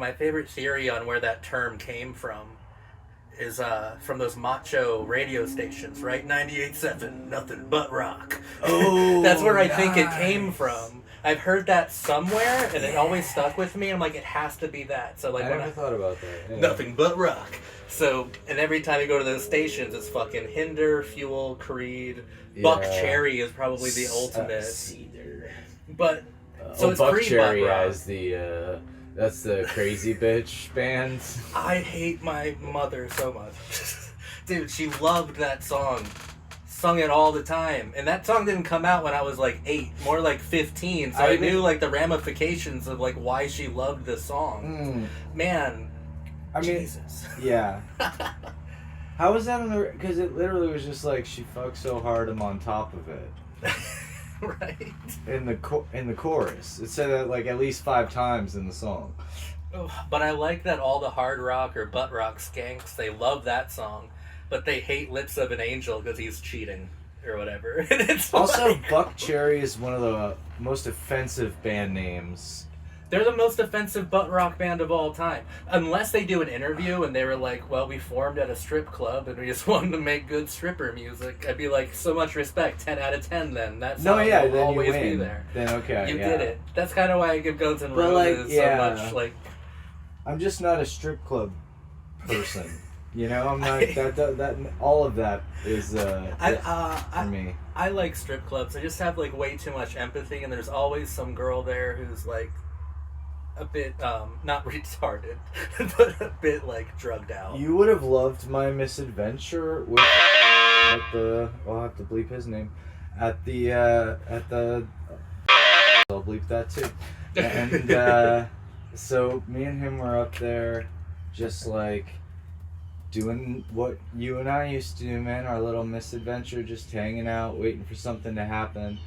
my favorite theory on where that term came from is from those macho radio stations, right? 98.7, nothing but rock. Oh, that's where I think it came from. I've heard that somewhere, and it always stuck with me. I'm like, it has to be that. So like, I never thought about that. Yeah. Nothing but rock. So, and every time you go to those stations, it's fucking Hinder, Fuel, Creed. Buck Cherry is probably the ultimate. Cedar. But so it's Buck Creed Cherry butt rock. has the that's the Crazy Bitch band. I hate my mother so much. Dude, she loved that song. Sung it all the time. And that song didn't come out when I was like 8, more like 15. So I knew like the ramifications of like why she loved this song. Man, I mean, Jesus. Yeah. How was that on the... Because it literally was just like, she fucked so hard I'm on top of it. Right. In the chorus. It said that like at least 5 times in the song. But I like that all the hard rock or butt rock skanks, they love that song. But they hate Lips of an Angel because he's cheating or whatever. And it's also, like... Buck Cherry is one of the most offensive band names. They're the most offensive butt rock band of all time. Unless they do an interview and they were like, well, we formed at a strip club and we just wanted to make good stripper music. I'd be like, so much respect, 10 out of 10 then. That song will always be there. Then okay, You did it. That's kind of why I give Guns N' Roses so much, like... I'm just not a strip club person. You know, I'm not that all of that is for me. I like strip clubs. I just have like way too much empathy, and there's always some girl there who's like a bit not retarded, but a bit like drugged out. You would have loved my misadventure with I'll have to bleep his name at the I'll bleep that too. And so me and him were up there, just like doing what you and I used to do, man. Our little misadventure, just hanging out, waiting for something to happen.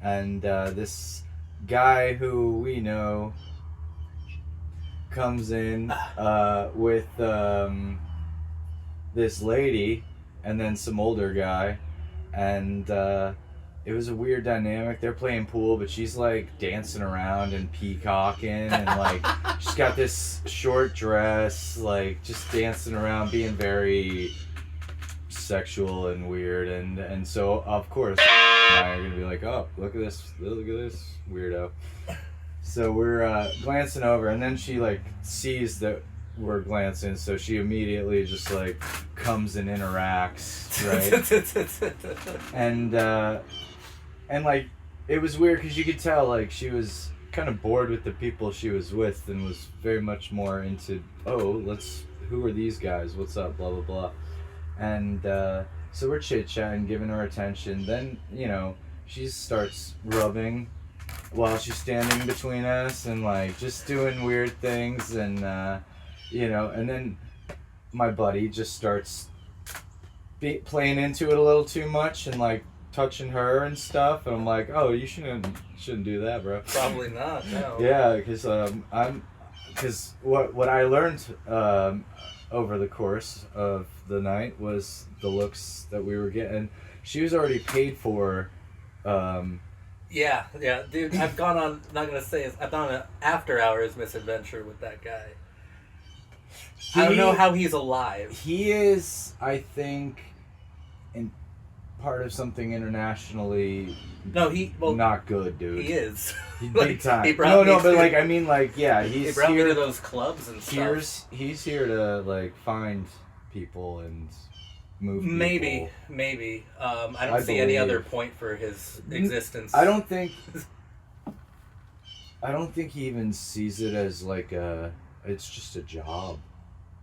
And this guy who we know comes in with this lady and then some older guy. And it was a weird dynamic. They're playing pool, but she's like dancing around and peacocking, and like she's got this short dress, like just dancing around, being very sexual and weird, and so of course and I are gonna be like, oh, look at this weirdo. So we're glancing over, and then she like sees that we're glancing, so she immediately just like comes and interacts, right? And like it was weird because you could tell like she was kind of bored with the people she was with and was very much more into, who are these guys, what's up, blah blah blah. And so we're chit-chatting, giving her attention. Then, you know, she starts rubbing while she's standing between us and like just doing weird things, and you know, and then my buddy just starts playing into it a little too much and like touching her and stuff, and I'm like, oh, you shouldn't do that, bro. Probably not, no. Yeah, because what I learned over the course of the night was the looks that we were getting. She was already paid for. Yeah, dude. I've gone on. Not gonna say I've gone on an after hours misadventure with that guy. I don't know how he's alive. He is, I think, in part of something internationally. No, not good, dude. He is. He's like, big time. But like, I mean, like, yeah, he's he brought here me to those clubs and stuff. He's here to like find people and move people. Maybe. I don't see any other point for his existence. I don't think he even sees it as like it's just a job.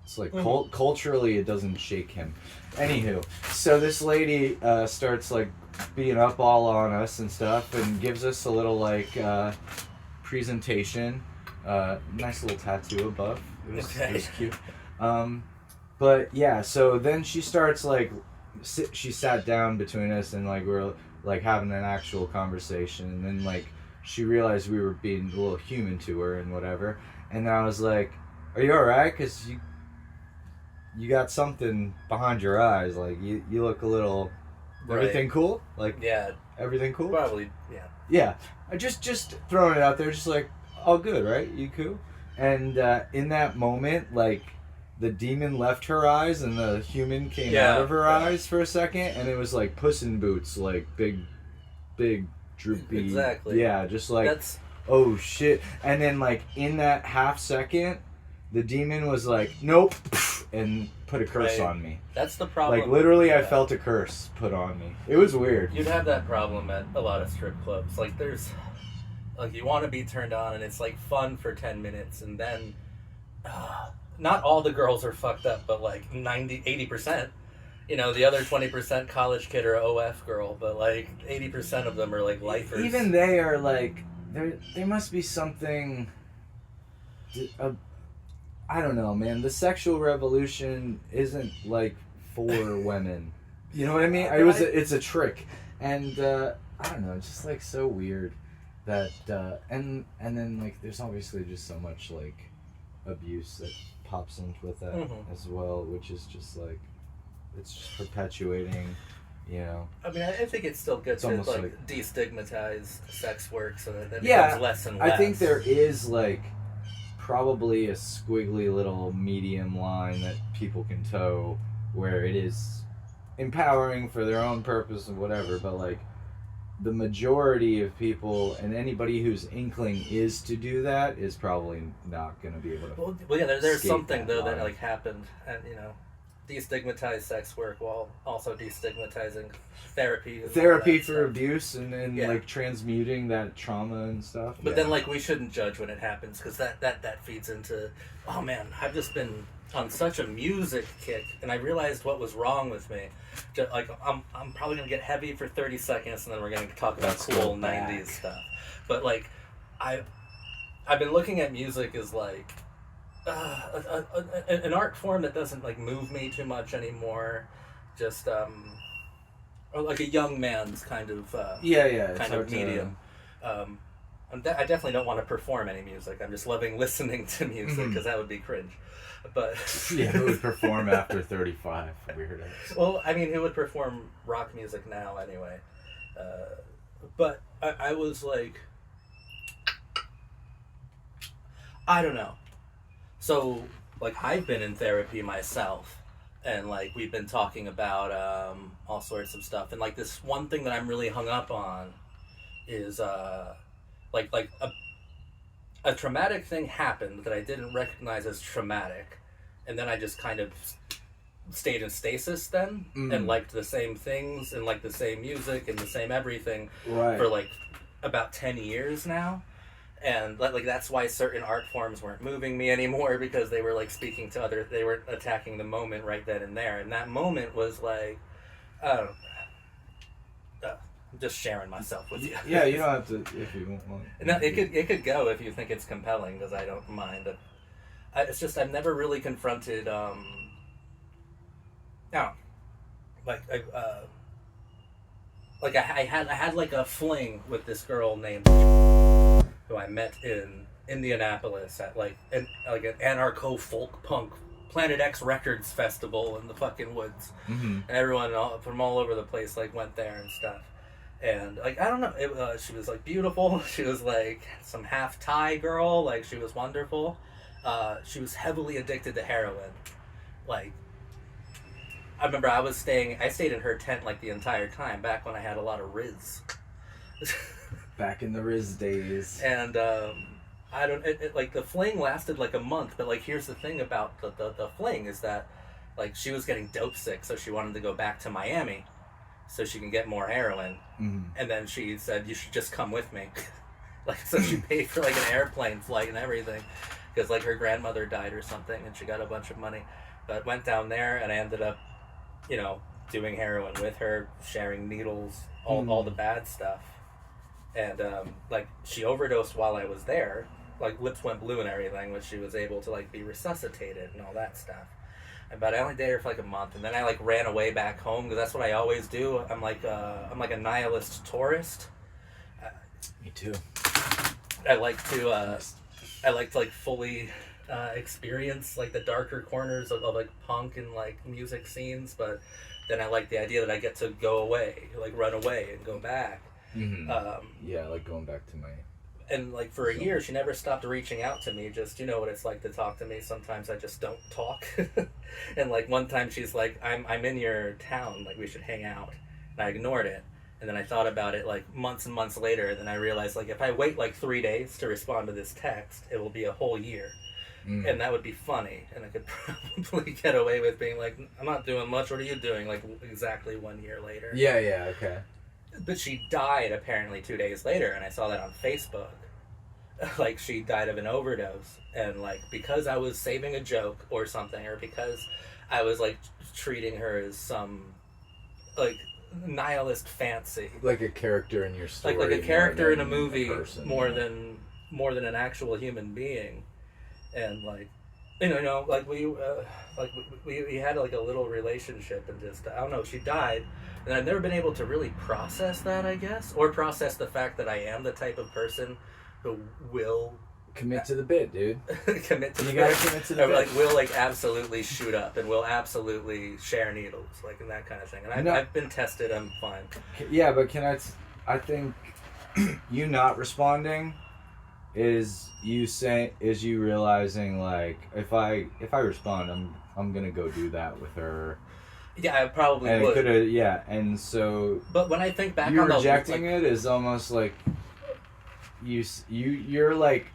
It's like culturally it doesn't shake him. Anywho, so this lady starts like being up all on us and stuff, and gives us a little like presentation. Nice little tattoo above. It was cute. But yeah, so then she starts like she sat down between us, and like we're like having an actual conversation, and then like she realized we were being a little human to her and whatever, and I was like, are you alright? Because you got something behind your eyes, like you look a little... Right. Everything cool? Like, yeah. Everything cool? Probably, yeah. Yeah. I just throwing it out there, just like, all good, right? You cool? And in that moment, like, the demon left her eyes and the human came out of her eyes for a second, and it was like Puss in Boots, like big droopy. Exactly. Yeah, just like, oh shit. And then like in that half second, the demon was like, nope, and put a curse on me. That's the problem. Like, literally, I felt a curse put on me. It was weird. You'd have that problem at a lot of strip clubs. Like, there's, like, you want to be turned on, and it's like fun for 10 minutes, and then not all the girls are fucked up, but like 80%. You know, the other 20% college kid or OF girl, but like 80% of them are like lifers. Even they are like, there must be something. I don't know, man. The sexual revolution isn't like for women. You know what I mean? It's a trick, and I don't know. It's just like so weird that and then like there's obviously just so much like abuse that pops in with that as well, which is just like, it's just perpetuating, you know. I mean, I think it's still good to like destigmatize sex work so that it becomes less and less. I think there is like probably a squiggly little medium line that people can toe where it is empowering for their own purpose and whatever, but like the majority of people and anybody whose inkling is to do that is probably not going to be able to. Well, yeah, there's something though that like happened, and you know, destigmatize sex work while also destigmatizing therapy for abuse and then like transmuting that trauma and stuff. But then like we shouldn't judge when it happens, because that feeds into, oh man, I've just been on such a music kick, and I realized what was wrong with me. Like I'm probably gonna get heavy for 30 seconds, and then we're gonna talk about cool 90s stuff. But like I've been looking at music as like an art form that doesn't like move me too much anymore. Just or like a young man's kind of kind of medium. I definitely don't want to perform any music. I'm just loving listening to music because that would be cringe. But who would perform after 35? Weird. Well, I mean, who would perform rock music now anyway? But I was like, I don't know. So, like, I've been in therapy myself, and, like, we've been talking about all sorts of stuff. And, like, this one thing that I'm really hung up on is, like a traumatic thing happened that I didn't recognize as traumatic. And then I just kind of stayed in stasis then, and liked the same things, and liked the same music, and the same everything for, like, about 10 years now. And like that's why certain art forms weren't moving me anymore, because they were like speaking to they were attacking the moment right then and there. And that moment was like, I'm just sharing myself with you. Yeah, you don't have to if you don't want. No, it could go if you think it's compelling, because I don't mind. It's just I've never really confronted. I had like a fling with this girl named, who I met in Indianapolis at like an anarcho folk punk Planet X Records festival in the fucking woods, and everyone from all over the place like went there and stuff. And like I don't know, she was like beautiful. She was like some half Thai girl. Like she was wonderful. She was heavily addicted to heroin. Like I remember I stayed in her tent like the entire time back when I had a lot of Riz. Back in the Riz days. And I don't like the fling lasted like a month, but like here's the thing about the fling is that like she was getting dope sick, so she wanted to go back to Miami so she can get more heroin. And then she said, you should just come with me. Like so she paid for like an airplane flight and everything, because like her grandmother died or something and she got a bunch of money. But went down there and I ended up, you know, doing heroin with her, sharing needles, all the bad stuff. And like she overdosed while I was there, like lips went blue and everything, but she was able to like be resuscitated and all that stuff. But I only dated her for like a month, and then I like ran away back home, because that's what I always do. I'm like a nihilist tourist. Me too. I like to like fully experience like the darker corners of like punk and like music scenes, but then I like the idea that I get to go away, like run away and go back. Yeah, I like going back to my and like for a year she never stopped reaching out to me. Just, you know what it's like to talk to me. Sometimes I just don't talk. And like one time she's like, I'm in your town, like we should hang out, and I ignored it. And then I thought about it like months and months later, and then I realized like if I wait like 3 days to respond to this text, it will be a whole year. And that would be funny, and I could probably get away with being like, I'm not doing much, what are you doing, like exactly 1 year later. Yeah, okay. But she died apparently 2 days later, and I saw that on Facebook. Like, she died of an overdose, and like, because I was saving a joke or something, or because I was like treating her as some like nihilist fancy, like a character in your story, like a character in a movie, person, more than an actual human being. And like, like we had like a little relationship, and just, I don't know, she died, and I've never been able to really process that, I guess, or process the fact that I am the type of person who will commit to the bit, dude. Commit to the bit. You gotta commit to the bit. Like, will like absolutely shoot up, and will absolutely share needles, like, and that kind of thing. And I've been tested. I'm fine. Yeah, but I think you not responding is you realizing, like, if I respond, I'm gonna go do that with her. Yeah, I probably and would. And so. But when I think back you on the rejecting it is almost like you're like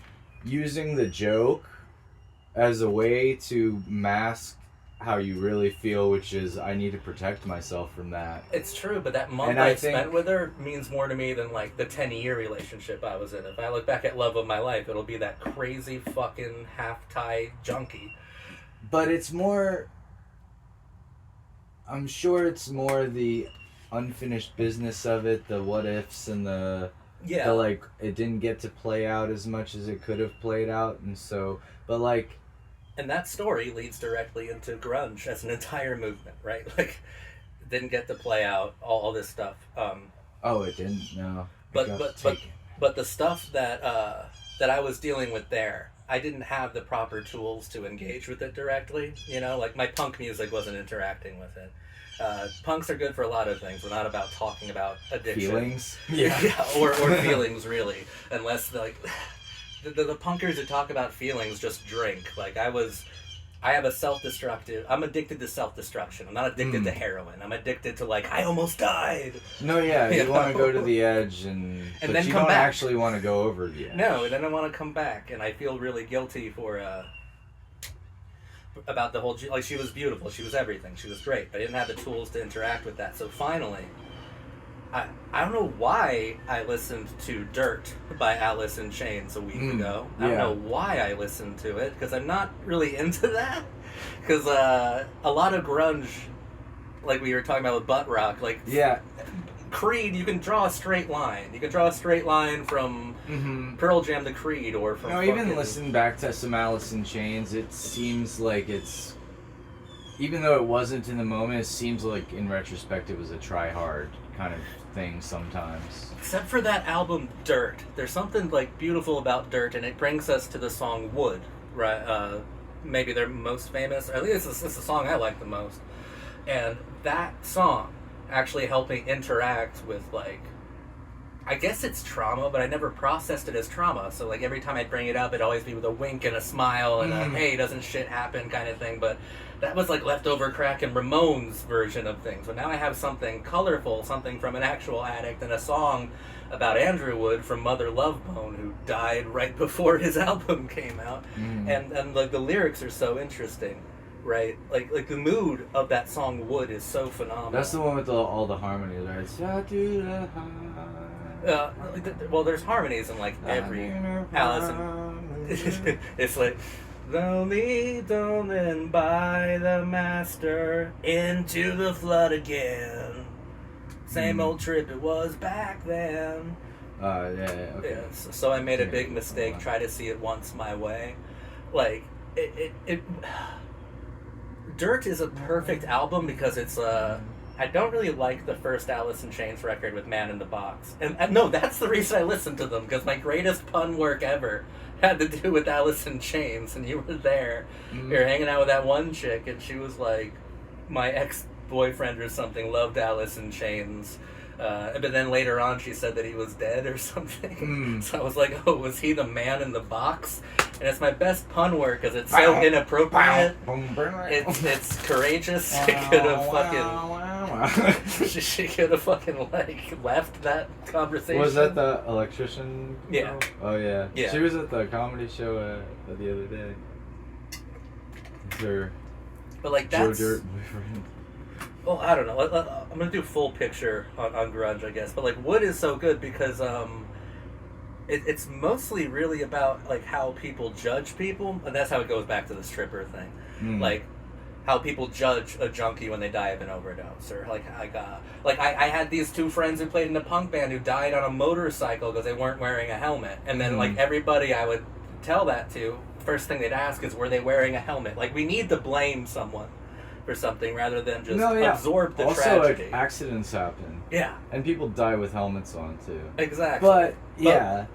using the joke as a way to mask how you really feel, which is, I need to protect myself from that. It's true, but that month I spent with her means more to me than like the 10-year relationship I was in. If I look back at love of my life, it'll be that crazy fucking half-tie junkie. But it's more, I'm sure it's more the unfinished business of it, the what ifs and the like, it didn't get to play out as much as it could have played out, and so, but like. And that story leads directly into grunge as an entire movement, right? Like, it didn't get to play out all this stuff. Oh, it didn't. No. But the stuff that I was dealing with there, I didn't have the proper tools to engage with it directly. You know, like my punk music wasn't interacting with it. Punks are good for a lot of things. We're not about talking about addiction. Feelings. Yeah. or feelings, really, unless like. The punkers who talk about feelings just drink. Like, I have a self-destructive... I'm addicted to self-destruction. I'm not addicted to heroin. I'm addicted to, like, I almost died. No, yeah, you want to go to the edge, but then you come don't back. Actually want to go over the edge. No, and then I want to come back, and I feel really guilty for, about the whole... Like, she was beautiful. She was everything. She was great. But I didn't have the tools to interact with that. So finally... I don't know why I listened to Dirt by Alice in Chains a week ago. I don't know why I listened to it, because I'm not really into that. Because a lot of grunge, like we were talking about with butt rock, like Creed, you can draw a straight line. You can draw a straight line from Pearl Jam to Creed, or from... No, even listen back to some Alice in Chains, it seems like it's... Even though it wasn't in the moment, it seems like in retrospect it was a try-hard kind of thing sometimes. Except for that album Dirt. There's something like beautiful about Dirt, and it brings us to the song Wood, right? Maybe their most famous, or at least it's the song I like the most. And that song actually helped me interact with, like, I guess it's trauma, but I never processed it as trauma. So, like, every time I'd bring it up, it'd always be with a wink and a smile and a, hey, doesn't shit happen kind of thing. But that was, like, leftover crack and Ramones' version of things. But now I have something colorful, something from an actual addict, and a song about Andrew Wood from Mother Love Bone, who died right before his album came out. And like, the lyrics are so interesting, right? Like the mood of that song Wood is so phenomenal. That's the one with all the harmonies, right? Well, there's harmonies in like every Alice. It's like, lonely stolen by the master, into the flood again. Same old trip it was back then. Okay. Yeah, so I made a big mistake. Try to see it once my way. Like it. Dirt is a perfect album because it's I don't really like the first Alice in Chains record with Man in the Box. And no, that's the reason I listened to them, because my greatest pun work ever had to do with Alice in Chains, and you were there. You were hanging out with that one chick, and she was like my boyfriend or something loved Alice in Chains. But then later on she said that he was dead or something. So I was like, oh, was he the man in the box? And it's my best pun work because it's so inappropriate. It's courageous. She could have fucking... she could have fucking, like, left that conversation. Was that the electrician girl? Yeah. Oh, yeah. Yeah. She was at the comedy show the other day. Her but, like, Joe that's... Dirt boyfriend. Well, I don't know. I'm going to do full picture on grunge, I guess. But, like, Wood is so good because it's mostly really about, like, how people judge people. And that's how it goes back to the stripper thing. Like, how people judge a junkie when they die of an overdose. Or, like, I had these two friends who played in a punk band who died on a motorcycle because they weren't wearing a helmet. And then, like, everybody I would tell that to, first thing they'd ask is, were they wearing a helmet? Like, we need to blame someone for something rather than just absorb the tragedy. Like, accidents happen. Yeah. And people die with helmets on, too. Exactly. But, yeah.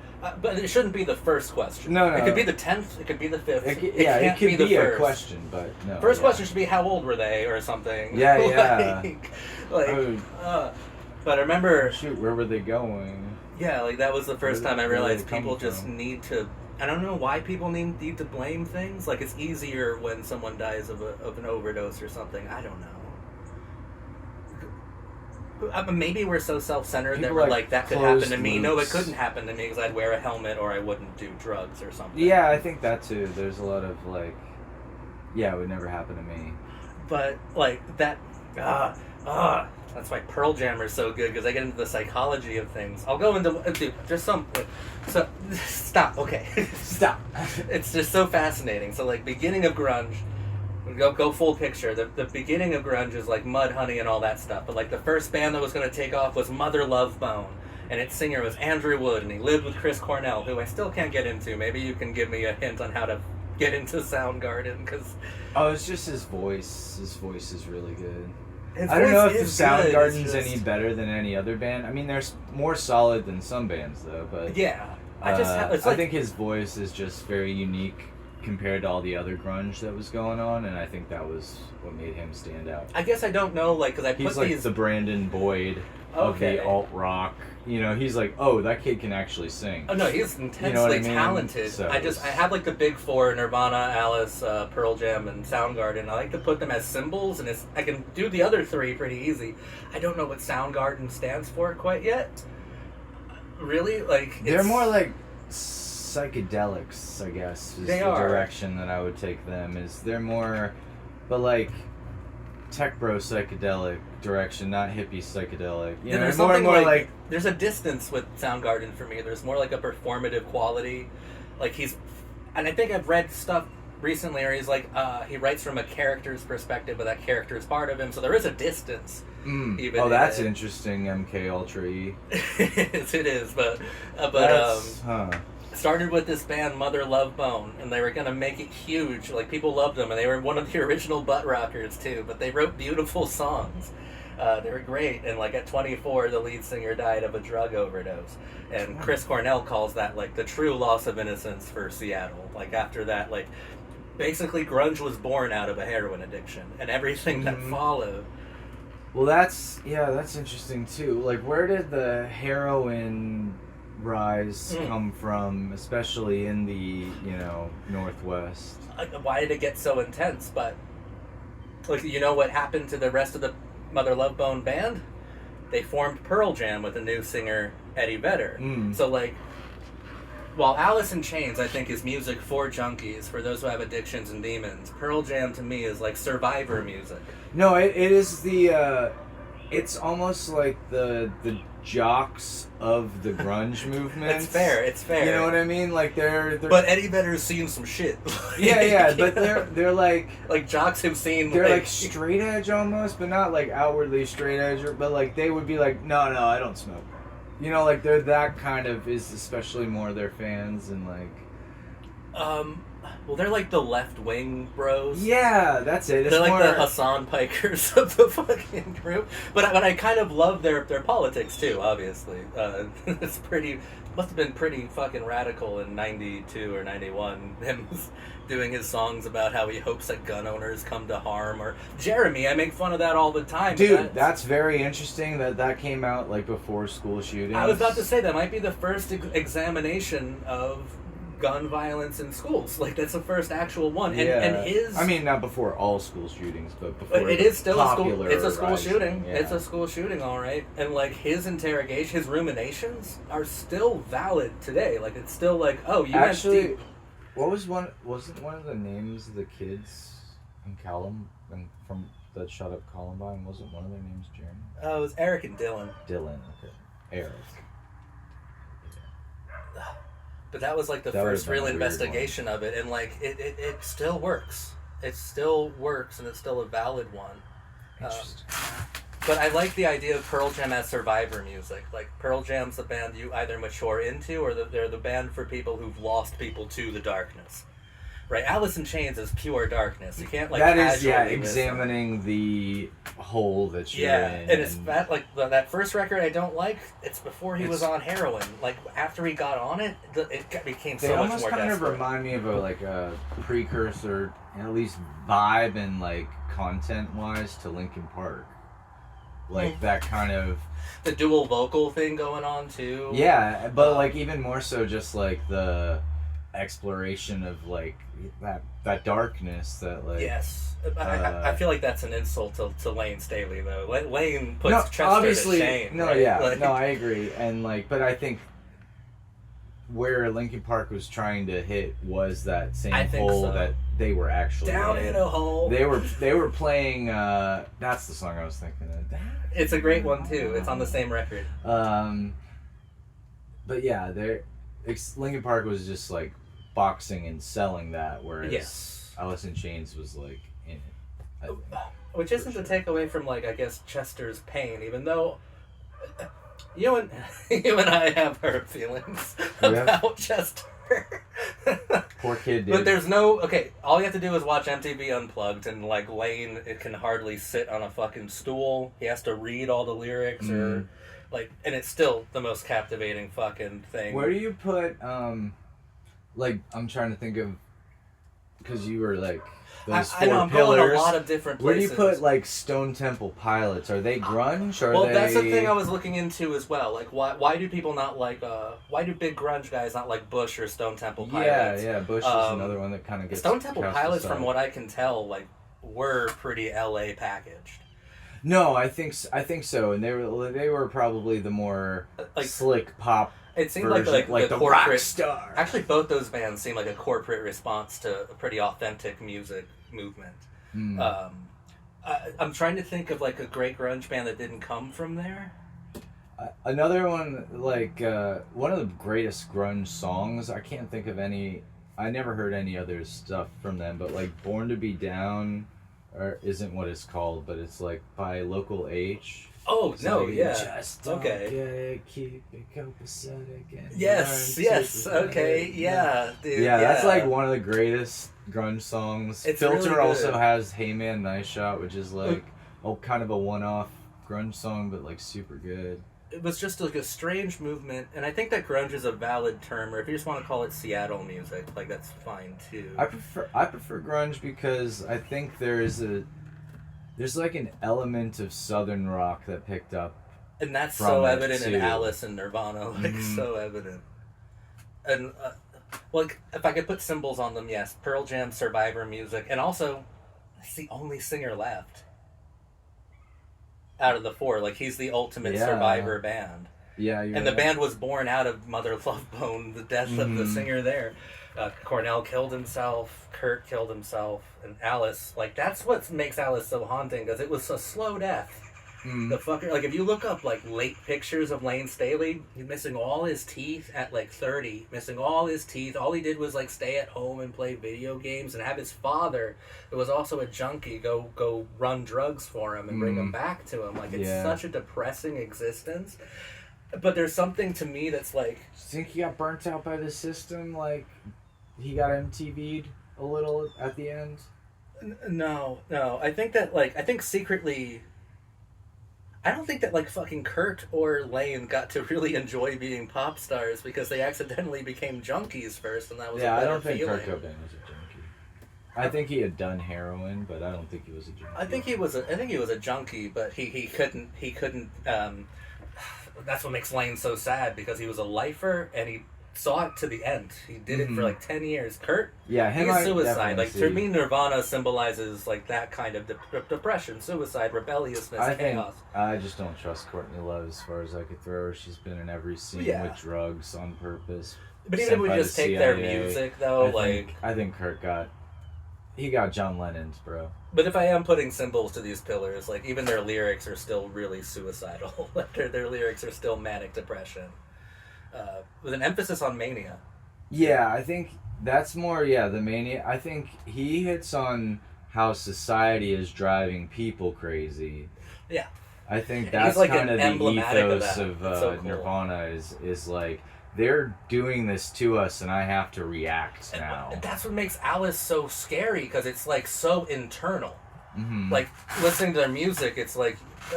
But it shouldn't be the first question. No. It could be the 10th, it could be the 5th. It can't could be the a first question, but no. First question should be, how old were they, or something. Yeah. But I remember... Shoot, where were they going? Yeah, like, that was the first time I realized people just from? need to... I don't know why people need to blame things. Like, it's easier when someone dies of an overdose or something. I don't know. Maybe we're so self-centered that we're like, that could happen to me. No, it couldn't happen to me because I'd wear a helmet or I wouldn't do drugs or something. Yeah, I think that too. There's a lot of, like, it would never happen to me. But, like, that... that's why Pearl Jam are so good, because they get into the psychology of things. I'll go into... Dude, there's some... So, stop, okay. Stop. It's just so fascinating. So, like, beginning of grunge... Go full picture. The beginning of grunge is, like, Mudhoney and all that stuff. But, like, the first band that was going to take off was Mother Love Bone. And its singer was Andrew Wood, and he lived with Chris Cornell, who I still can't get into. Maybe you can give me a hint on how to get into Soundgarden, because... Oh, it's just his voice. His voice is really good. I don't know if the Soundgarden's any better than any other band. I mean, they're more solid than some bands, though. But yeah, I think his voice is just very unique compared to all the other grunge that was going on, and I think that was what made him stand out. I guess I don't know, like, because he's like the Brandon Boyd of the alt rock. You know, he's like, oh, that kid can actually sing. Oh no, he's intensely talented. So I have like the big four: Nirvana, Alice, Pearl Jam, and Soundgarden. I like to put them as symbols, and I can do the other three pretty easy. I don't know what Soundgarden stands for quite yet. Really, like they're more like psychedelics, I guess. Is the direction that I would take them. Is they're more, but like tech bro psychedelic direction, not hippie psychedelic. You know, there's more like there's a distance with Soundgarden for me. There's more like a performative quality. Like and I think I've read stuff recently where he's like, he writes from a character's perspective, but that character is part of him. So there is a distance. Oh, that's interesting. MK Ultra E. It is, but started with this band Mother Love Bone, and they were gonna make it huge. Like, people loved them, and they were one of the original butt rockers too. But they wrote beautiful songs. They were great, and like at 24, the lead singer died of a drug overdose. And Chris Cornell calls that like the true loss of innocence for Seattle. Like after that, like basically grunge was born out of a heroin addiction, and everything that followed. Well, that's interesting too. Like, where did the heroin rise come from, especially in the Northwest? Why did it get so intense? But like, you know what happened to the rest of the Mother Love Bone band? They formed Pearl Jam with a new singer, Eddie Vedder. So like, while Alice in Chains I think is music for junkies, for those who have addictions and demons, Pearl Jam to me is like survivor music. No, it is the it's almost like the jocks of the grunge movement. It's fair. You know what I mean? Like they're But Eddie Vedder's seen some shit. yeah, but they're like jocks who've seen. They're like straight edge almost, but not like outwardly straight edge. But like they would be like, no, I don't smoke. You know, like they're that kind of is especially more their fans and like. Well, they're like the left-wing bros. Yeah, that's it. They're like the Hassan Pikers of the fucking group. But I kind of love their politics, too, obviously. It's pretty... Must have been pretty fucking radical in 92 or 91. Him doing his songs about how he hopes that gun owners come to harm. Or Jeremy, I make fun of that all the time. Dude, that's very interesting that came out like before school shootings. I was about to say, that might be the first examination of gun violence in schools. Like, that's the first actual one. And his... I mean, not before all school shootings, but before it is still a school... It's a school rising. shooting. Yeah. It's a school shooting, all right. And, like, his interrogation, his ruminations are still valid today. Like, it's still like, oh, you actually, went deep. what was wasn't one of the names of the kids in from that shot up Columbine, wasn't one of their names Jeremy? Oh, it was Eric and Dylan. Dylan, okay. Eric. But that was like the first real investigation of it, and like it still works. It still works, and it's still a valid one. Interesting. But I like the idea of Pearl Jam as survivor music. Like, Pearl Jam's the band you either mature into, or they're the band for people who've lost people to the darkness. Right? Alice in Chains is pure darkness. You can't, like, that is, casually examining the hole that you're in. And it's that first record I don't like, it's before he was on heroin. Like, after he got on it, it became so much more desperate. They almost kind of remind me of a precursor, at least vibe and, like, content-wise to Linkin Park. Like, that kind of... The dual vocal thing going on, too. Yeah, but, like, even more so just, like, the exploration of, like, that darkness that, like... Yes. I feel like that's an insult to Lane Staley, though. Lane puts Chester to shame. No, right? yeah. Like, no, I agree. And, like, but I think where Linkin Park was trying to hit was that same hole that they were actually down in a hole. They were playing, that's the song I was thinking of. It's a great one, too. It's on the same record. But yeah, Linkin Park was just, like, boxing and selling that, whereas Alice in Chains was, like, in it. Which isn't to take away from, like, I guess, Chester's pain, even though you and I have hurt feelings about Chester. Poor kid, dude. But there's no... Okay, all you have to do is watch MTV Unplugged, and, like, Lane, it can hardly sit on a fucking stool. He has to read all the lyrics, or... Like, and it's still the most captivating fucking thing. Where do you put, like, I'm trying to think of... Because you were, like... Those four I'm pillars. going a lot of different places. Where do you put, like, Stone Temple Pilots? Are they grunge? Or well, that's the thing I was looking into as well. Like, why do people not like, why do big grunge guys not like Bush or Stone Temple Pilots? Yeah, Bush is another one that kind of gets Stone Temple Pilots, aside. from what I can tell, like, were pretty LA packaged. No, I think so, and they were probably the more like, slick pop. It seemed version, like the corporate rock star. Actually, both those bands seem like a corporate response to a pretty authentic music movement. I'm trying to think of like a great grunge band that didn't come from there. Another one, like one of the greatest grunge songs. I can't think of any. I never heard any other stuff from them, but like "Born to Be Down," or isn't what it's called, but it's like by Local H. Oh, it's no, like, yeah. Just okay. Keep it copacetic. Yes, okay, yeah, dude. Yeah, that's like one of the greatest grunge songs. It's Filter really also has Hey Man, Nice Shot, which is like kind of a one-off grunge song, but like super good. It was just like a strange movement, and I think that grunge is a valid term, or if you just want to call it Seattle music, like that's fine too. I prefer grunge because I think there's like an element of southern rock that picked up, and that's so evident in Alice and Nirvana, like so evident. And like if I could put symbols on them, yes, Pearl Jam, survivor music, and also it's the only singer left out of the four. Like he's the ultimate survivor band. Yeah, and the band was born out of Mother Love Bone, the death of the singer there. Cornell killed himself, Kurt killed himself, and Alice, like, that's what makes Alice so haunting, because it was a slow death. The fucker, like, if you look up, like, late pictures of Lane Staley, he's missing all his teeth at, like, 30, missing all his teeth. All he did was, like, stay at home and play video games, and have his father, who was also a junkie, go run drugs for him and bring him back to him. Like, it's such a depressing existence. But there's something to me that's, like... Think he got burnt out by the system, like... he got MTV'd a little at the end? No. I think that I think secretly. I don't think that fucking Kurt or Lane got to really enjoy being pop stars because they accidentally became junkies first, and that was a better I don't think feeling. Kurt Cobain was a junkie. I think he had done heroin, but I don't think he was a junkie. I think he was a junkie, but he couldn't. That's what makes Lane so sad because he was a lifer and he saw it to the end. He did it for 10 years. Kurt, he's suicide. To me, Nirvana symbolizes that kind of depression, suicide, rebelliousness, chaos. I just don't trust Courtney Love as far as I could throw her. She's been in every scene with drugs on purpose. But even if we just take their music, though, I think Kurt got John Lennon's, bro. But if I am putting symbols to these pillars, even their lyrics are still really suicidal. Their lyrics are still manic depression. With an emphasis on mania. Yeah, I think that's more, the mania. I think he hits on how society is driving people crazy. Yeah. I think that's kind of the ethos of so cool. Nirvana is they're doing this to us and I have to react now. And that's what makes Alice so scary because it's so internal. Mm-hmm. Listening to their music, it's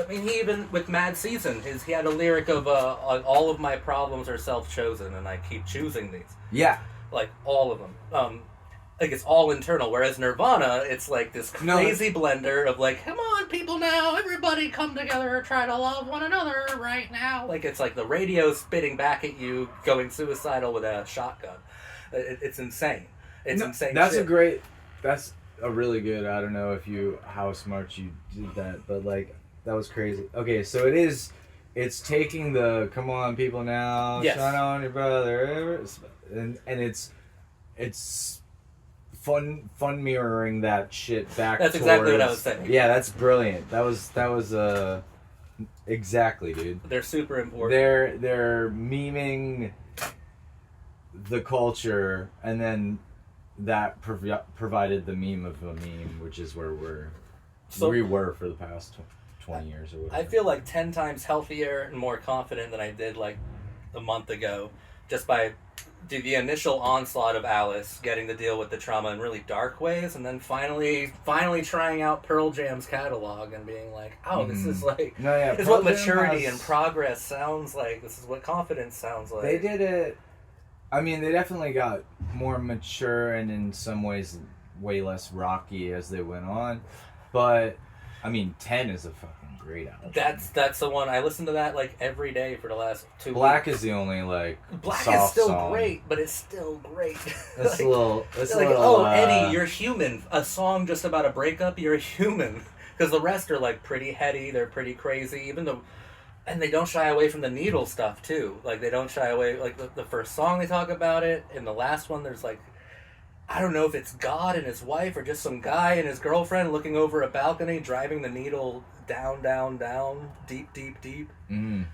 he even with Mad Season, he had a lyric of all of my problems are self-chosen and I keep choosing these. Yeah. All of them. It's all internal, whereas Nirvana, it's this crazy blender of come on people now, everybody come together, try to love one another right now. It's the radio spitting back at you, going suicidal with a shotgun. It's insane. It's insane That's shit. That's a really good, I don't know how smart you did that, but that was crazy. Okay, so it's taking the come on people now, shine on your brother, and it's fun mirroring that shit back. That's exactly what I was saying. Yeah, that's brilliant. That was exactly, dude. They're super important. They're memeing the culture, and then that provided the meme of a meme, which is where we were for the past 20 years or whatever. I feel 10 times healthier and more confident than I did a month ago, just by the initial onslaught of Alice getting to deal with the trauma in really dark ways, and then finally trying out Pearl Jam's catalog and being this is this is what maturity and progress sounds like. This is what confidence sounds like. They did it. I mean, they definitely got more mature and in some ways way less rocky as they went on. But, 10 is a fucking great album. That's the one. I listened to that every day for the last 2 weeks. Black is the only Black soft is still song. Great, but it's still great. It's a little. Eddie, you're human. A song just about a breakup, you're a human. Because the rest are pretty heady. They're pretty crazy. And they don't shy away from the needle stuff too. They don't shy away. The first song they talk about it. In the last one, there's I don't know if it's God and his wife or just some guy and his girlfriend looking over a balcony driving the needle down, down, down, deep, deep, deep. Mm.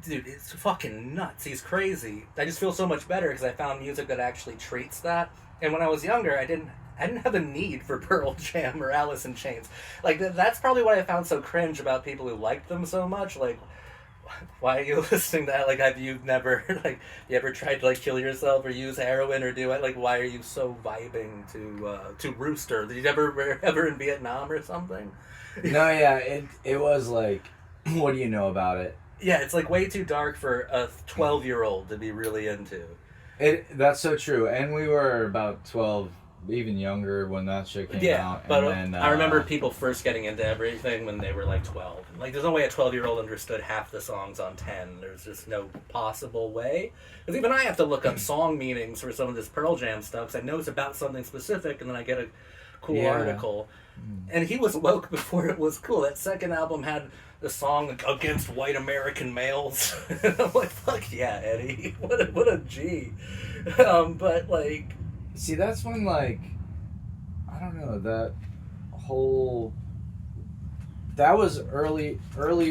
Dude, it's fucking nuts. He's crazy. I just feel so much better because I found music that actually treats that. And when I was younger, I didn't have a need for Pearl Jam or Alice in Chains. That's probably what I found so cringe about people who liked them so much. Why are you listening to that? Have you never, you ever tried to, kill yourself or use heroin or do it? Why are you so vibing to Rooster? Did you ever in Vietnam or something? No, yeah, it was what do you know about it? Yeah, it's way too dark for a 12-year-old to be really into. That's so true, and we were about 12, even younger when that shit came out. Yeah, but I remember people first getting into everything when they were 12. There's no way a 12-year-old understood half the songs on 10. There's just no possible way. Because even I have to look up song meanings for some of this Pearl Jam stuff, because I know it's about something specific, and then I get a cool article. And he was woke before it was cool. That second album had the song Against White American Males. And I'm fuck yeah, Eddie. What a G. But see, that's when I don't know, that whole, that was early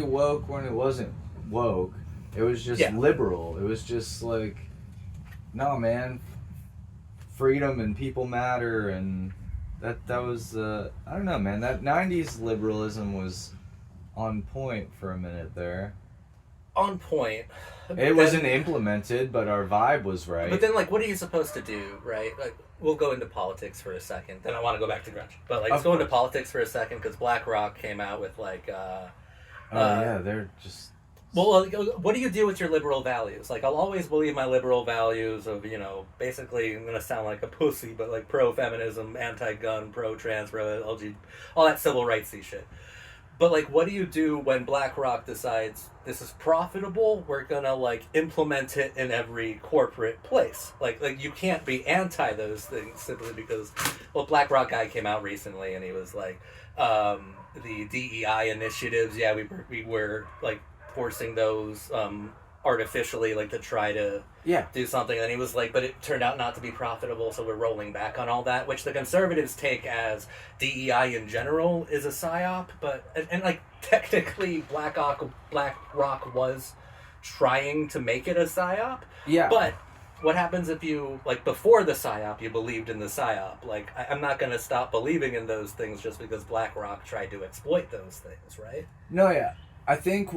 woke when it wasn't woke. It was just liberal. It was just no man, freedom and people matter, and that was I don't know, man, that 90s liberalism was on point for a minute there. on point. It wasn't implemented, but our vibe was right. But then, like, what are you supposed to do, right? Like, we'll go into politics for a second. Then I want to go back to grunge. But, like, let's go into politics for a second, because Black Rock came out with, like, yeah, they're just... Well, what do you do with your liberal values? Like, I'll always believe my liberal values of, you know, basically, I'm going to sound like a pussy, but, like, pro-feminism, anti-gun, pro-trans, pro-LGBT, all that civil rights-y shit. But, like, what do you do when BlackRock decides this is profitable? We're gonna, like, implement it in every corporate place. Like you can't be anti those things simply because, well, BlackRock guy came out recently and he was like, the DEI initiatives, yeah, we were like forcing those artificially, like, to try to do something, and he was like, but it turned out not to be profitable, so we're rolling back on all that, which the conservatives take as DEI in general is a psyop, but and like technically Black Rock was trying to make it a psyop, but what happens if you, like, before the psyop you believed in the psyop? Like, I'm not going to stop believing in those things just because Black Rock tried to exploit those things, right? No, I think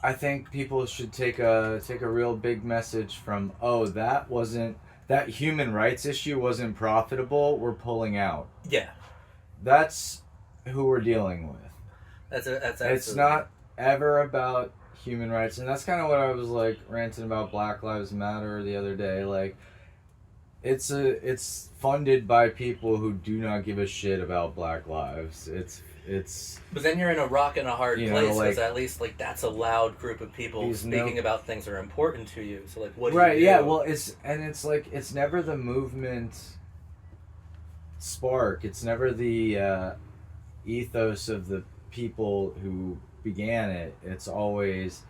I think people should take a real big message from, that human rights issue wasn't profitable, we're pulling out. Yeah. That's who we're dealing with. That's it's not ever about human rights, and that's kind of what I was, like, ranting about Black Lives Matter the other day. Like, it's funded by people who do not give a shit about Black lives. But then you're in a rock and a hard place, because at least, like, that's a loud group of people speaking about things that are important to you. So, like, what do you do? Right, yeah, well, it's like, it's never the movement spark. It's never the ethos of the people who began it. It's always,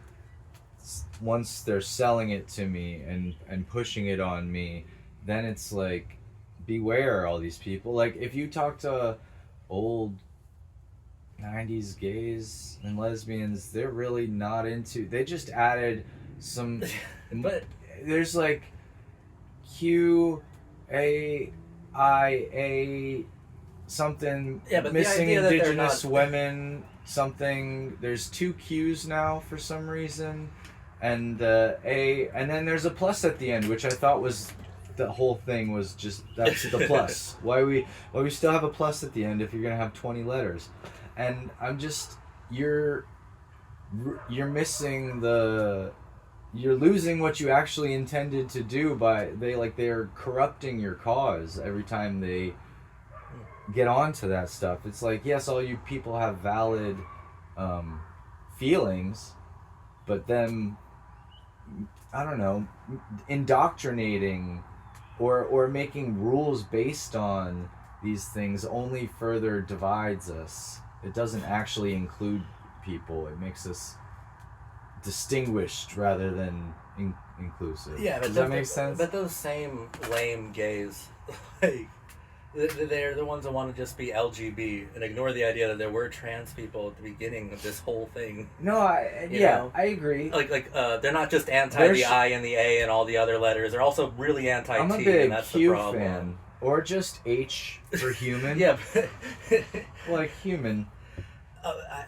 once they're selling it to me and pushing it on me, then it's like, beware all these people. Like, if you talk to old 90s gays and lesbians, they're really not into, they just added some but there's like QAIA something, but missing the indigenous women something. There's 2 Q's now for some reason, and and then there's a plus at the end, which I thought was, the whole thing was just, that's the plus. Why we still have a plus at the end if you're gonna have 20 letters? And I'm just, you're missing you're losing what you actually intended to do by, they're corrupting your cause every time they get onto that stuff. It's like, yes, all you people have valid feelings, but then, I don't know, indoctrinating or making rules based on these things only further divides us. It doesn't actually include people. It makes us distinguished rather than inclusive. Yeah, but does that make sense? But those same lame gays, like, they're the ones that want to just be LGB and ignore the idea that there were trans people at the beginning of this whole thing. No, I agree. Like, they're not just anti the I and the A and all the other letters. They're also really anti T, I'm a big and that's Q the problem. fan. Or just H for human. Yeah. Like human.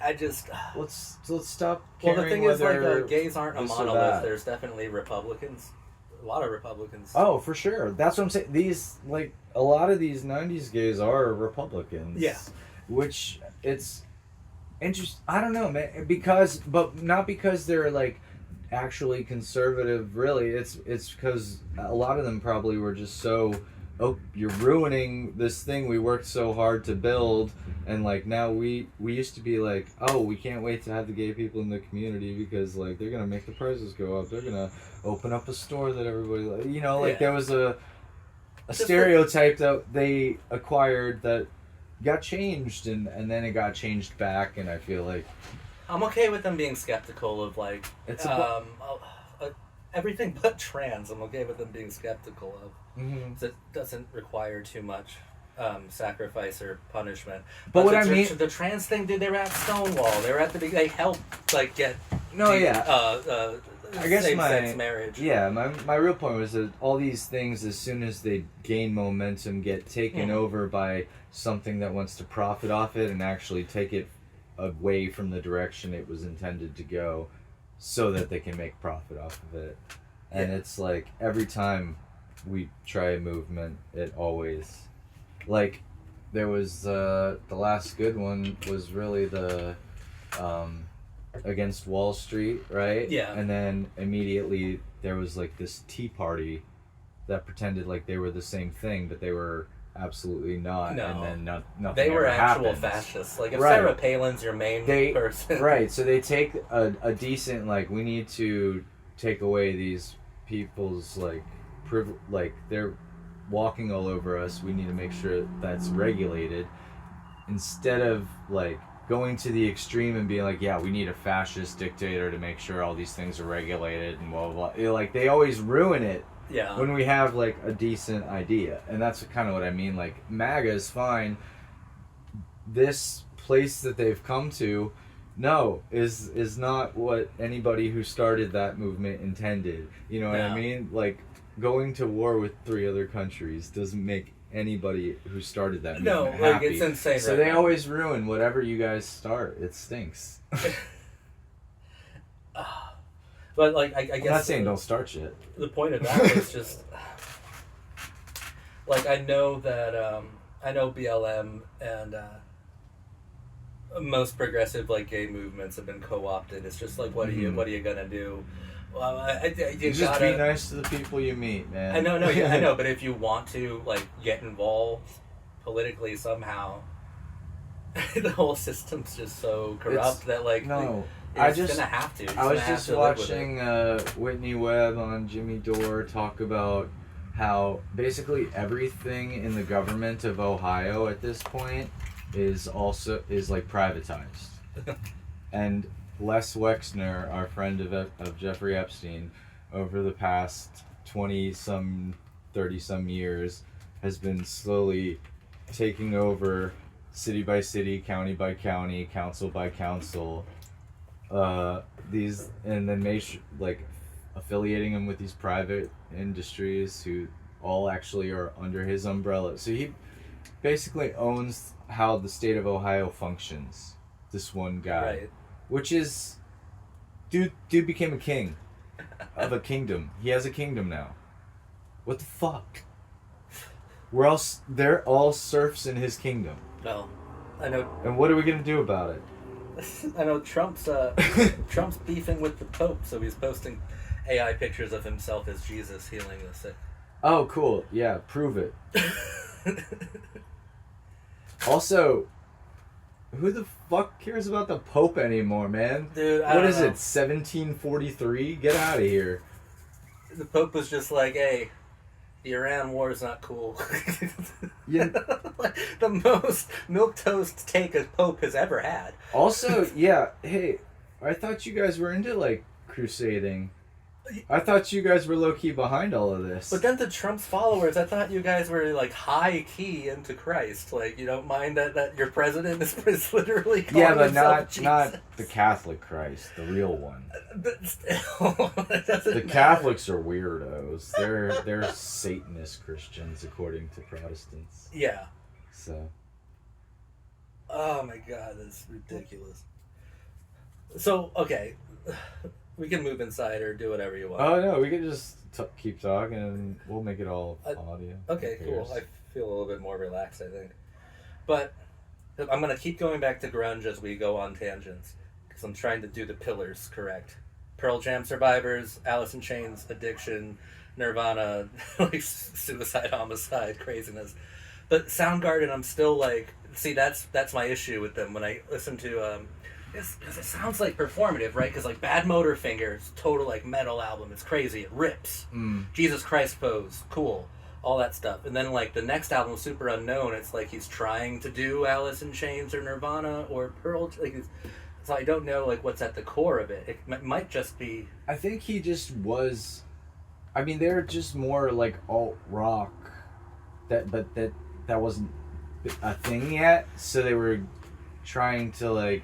I just... Let's stop caring. Well, the thing is, like, gays aren't a this or monolith. that. There's definitely Republicans. A lot of Republicans. Oh, for sure. That's what I'm saying. These, like, a lot of these 90s gays are Republicans. Yeah. Which, it's interesting. I don't know, man. But not because they're, like, actually conservative, really. It's because a lot of them probably were just so, oh, you're ruining this thing we worked so hard to build, and, like, now we used to be like, oh, we can't wait to have the gay people in the community because, like, they're gonna make the prices go up, they're gonna open up a store that everybody, there was a stereotype that they acquired that got changed, and then it got changed back, and I feel like I'm okay with them being skeptical of, like, it's everything but trans. I'm okay with them being skeptical of. Mm-hmm. It doesn't require too much sacrifice or punishment. But what I mean, the trans thing, dude, they were at Stonewall. They were at they helped, like, get I guess same-sex marriage. Yeah, my real point was that all these things, as soon as they gain momentum, get taken over by something that wants to profit off it and actually take it away from the direction it was intended to go, so that they can make profit off of it. And Yeah. it's like every time we try a movement, it always, like, there was the last good one was really the against Wall Street, right? Yeah. And then immediately there was like this Tea Party that pretended like they were the same thing, but they were absolutely not. No. And then nothing They were ever actual happens. fascists. Like, if Right. Sarah Palin's your main person. Right, so they take a decent, like, we need to take away these people's, like, like, they're walking all over us, we need to make sure that's regulated, instead of, like, going to the extreme and being like, yeah, we need a fascist dictator to make sure all these things are regulated and blah, blah, blah. Like, they always ruin it Yeah. when we have, like, a decent idea. And that's kind of what I mean. Like, MAGA is fine. This place that they've come to, no, is not what anybody who started that movement intended. You know what I No. mean? Like, going to war with 3 other countries doesn't make anybody who started that No, movement like, happy. it's insane. So right they now. always ruin whatever you guys start. It stinks. But, like, I I'm guess not saying don't start shit. the point of that is just, like, I know that I know BLM and most progressive, like, gay movements have been co-opted. It's just like, what are you gonna do? Well, you Just gotta be nice to the people you meet, man. I know, I know, but if you want to, like, get involved politically somehow, the whole system's just so corrupt that, like, No. you're just gonna have to. I was just watching Whitney Webb on Jimmy Dore talk about how basically everything in the government of Ohio at this point is like privatized. And Les Wexner, our friend of Jeffrey Epstein, over the past 20-some, 30-some years, has been slowly taking over city by city, county by county, council by council, these, and then like affiliating them with these private industries who all actually are under his umbrella. So he basically owns how the state of Ohio functions. This one guy. Right. Which is, dude became a king of a kingdom. He has a kingdom now. What the fuck? They're all serfs in his kingdom. No, I know. And what are we gonna do about it? I know Trump's beefing with the Pope, so he's posting AI pictures of himself as Jesus healing the sick. Oh, cool. Yeah, prove it. Also, who the fuck cares about the Pope anymore, man? Dude, What is it, 1743? Get out of here. The Pope was just like, hey, the Iran war is not cool. Yeah. Like, the most milquetoast take a Pope has ever had. Also, yeah, hey, I thought you guys were into, like, crusading. I thought you guys were low-key behind all of this. But then to Trump's followers, I thought you guys were, like, high-key into Christ. Like, you don't mind that your president is literally calling yeah, but himself not Jesus. the Catholic Christ, the real one. But still, that doesn't The matter. Catholics are weirdos. They're Satanist Christians, according to Protestants. Yeah. So, Oh my god, that's ridiculous. So, okay. We can move inside or do whatever you want. oh no, we can just keep talking and we'll make it all audio. Okay, Who cool. cares? I feel a little bit more relaxed, I think. But I'm going to keep going back to grunge as we go on tangents, because I'm trying to do the pillars correct. Pearl Jam survivors, Alice in Chains, addiction, Nirvana, like suicide, homicide, craziness. But Soundgarden, I'm still like, see, that's my issue with them when I listen to because it sounds like performative, right? Because like Bad Motorfinger, it's a total like metal album. It's crazy. It rips. Jesus Christ Pose, cool. All that stuff. And then like the next album, Super Unknown, it's like he's trying to do Alice in Chains or Nirvana or Pearl. Like, so I don't know like what's at the core of it. It might just be. I think he just was. I mean, they're just more like alt rock. But that wasn't a thing yet. So they were trying to like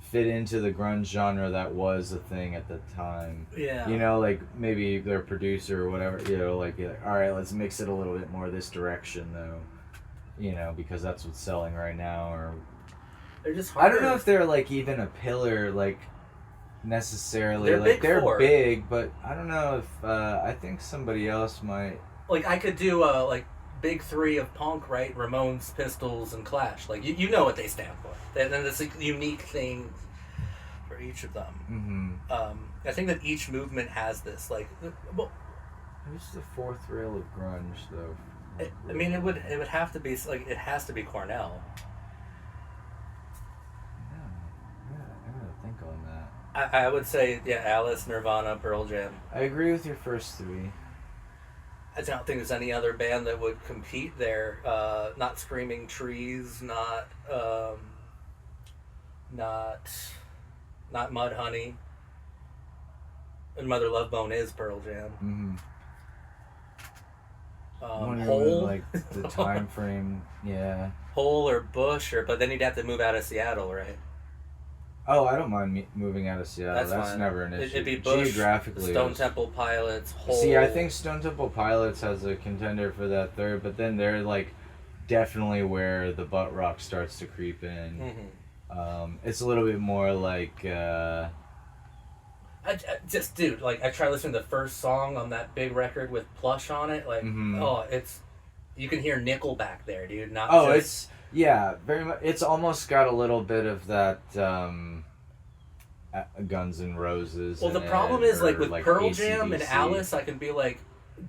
fit into the grunge genre that was a thing at the time. Yeah. You know, like maybe their producer or whatever, you know, like, all right, let's mix it a little bit more this direction though, you know, because that's what's selling right now, or They're just harder. I don't know if they're like even a pillar like necessarily. They're like big four. big, but I don't know if I think somebody else might. Like I could do like big three of punk, right? Ramones, Pistols, and Clash. Like you know what they stand for. And then it's a unique thing for each of them. Mm-hmm. I think that each movement has this like. Well, who's the fourth rail of grunge though? I mean, it would have to be like it has to be Cornell. Yeah, I gotta think on that. I would say Alice, Nirvana, Pearl Jam. I agree with your first three. I don't think there's any other band that would compete there. Not Screaming Trees, not Mudhoney. And Mother Love Bone is Pearl Jam. Mm-hmm. Hole, like the time frame, yeah. Hole or Bush, but then you'd have to move out of Seattle, right? Oh, I don't mind moving out of Seattle. That's fine. never an issue. It'd be Bush, geographically. Stone Temple Pilots, Hole. See, I think Stone Temple Pilots has a contender for that third, but then they're like definitely where the butt rock starts to creep in. Mm-hmm. It's a little bit more like. I just, dude, like I tried listening to the first song on that big record with Plush on it. Like, it's you can hear Nickelback there, dude. Not it's very much. It's almost got a little bit of that Guns N' Roses. Well, the problem is like with Pearl Jam and Alice, I can be like,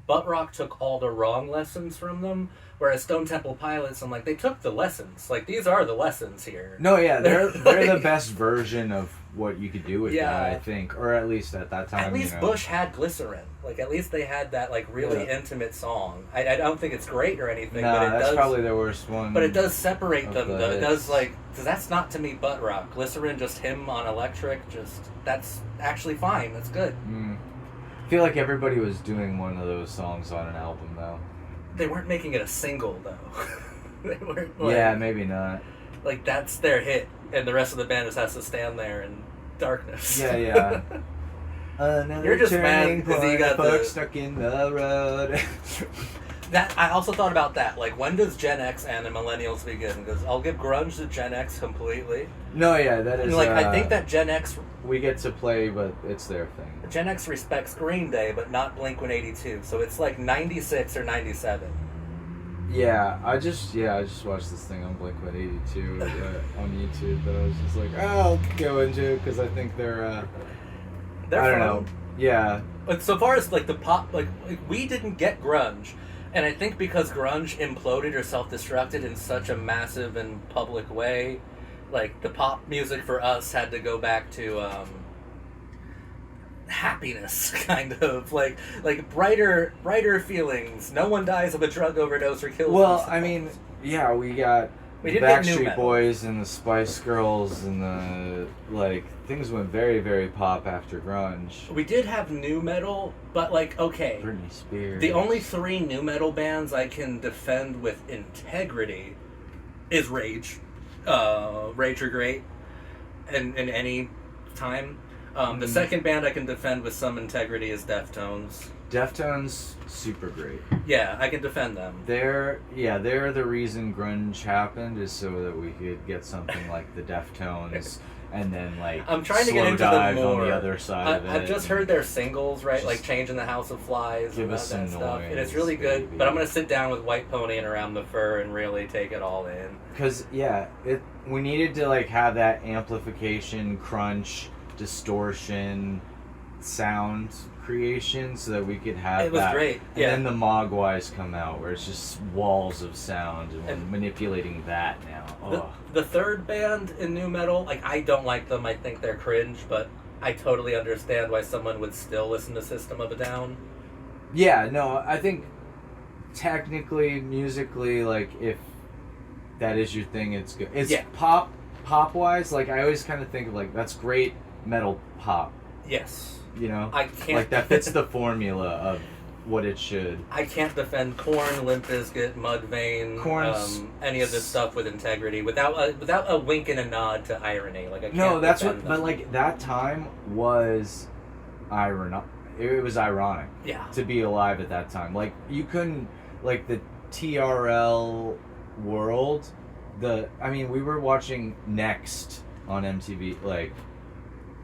butt rock took all the wrong lessons from them. Whereas Stone Temple Pilots, I'm like, they took the lessons. Like, these are the lessons here. No, yeah, they're the best version of what you could do with that, I think. Or at least at that time, At least Bush had Glycerin. Like, at least they had that, like, really intimate song. I don't think it's great or anything, but it that's does... probably their worst one. But it does separate them, though. It hits. does, like... Because that's not, to me, butt rock. Glycerin, just him on electric, that's actually fine. That's good. I feel like everybody was doing one of those songs on an album, though. They weren't making it a single, though. They weren't, like... Yeah, maybe not. Like, that's their hit, and the rest of the band just has to stand there in darkness. Yeah. You're just mad because you got the... stuck in the road. That I also thought about that. Like, when does Gen X and the Millennials begin? Because I'll give grunge to Gen X completely. No, yeah, that is... Like, I think that Gen X... We get to play, but it's their thing. Gen X respects Green Day, but not Blink-182. So it's like 96 or 97. Yeah, I just watched this thing on Blink-182 on YouTube that I was just like, I'll go into because I think they're I don't know. Yeah. But so far as like the pop, like we didn't get grunge, and I think because grunge imploded or self-destructed in such a massive and public way, like the pop music for us had to go back to happiness, kind of like brighter feelings. No one dies of a drug overdose or kills themselves. I mean, yeah, we got the Backstreet Boys and the Spice Girls and the things went very, very pop after grunge. We did have nu metal, but okay, Britney Spears. The only 3 nu metal bands I can defend with integrity is Rage. Rage are great, in any time. The second band I can defend with some integrity is Deftones. Deftones, super great. Yeah, I can defend them. They're the reason grunge happened, is so that we could get something like the Deftones, and then I'm trying to get into them more. On the other side of it. I've just heard their singles, right? Like Changing the House of Flies, give us some stuff, noise, and it's really good. baby. But I'm gonna sit down with White Pony and Around the Fur and really take it all in. Because we needed to have that amplification, crunch, distortion, sound creation, so that we could have that. It was great. And then the Mogwais come out, where it's just walls of sound, and we're manipulating that now. The third band in nu metal, I don't like them. I think they're cringe, but I totally understand why someone would still listen to System of a Down. Yeah, no, I think technically, musically, if that is your thing, it's good. It's pop-wise, I always kind of think of that's great metal pop. Yes. I can't... that fits the formula of what it should. I can't defend Korn, Limp Bizkit, Mudvayne, any of this stuff with integrity, without a wink and a nod to irony. I can't. No, that's what... Them. But, that time was it was ironic. Yeah. To be alive at that time. You couldn't... the TRL world I mean, we were watching Next on MTV, like,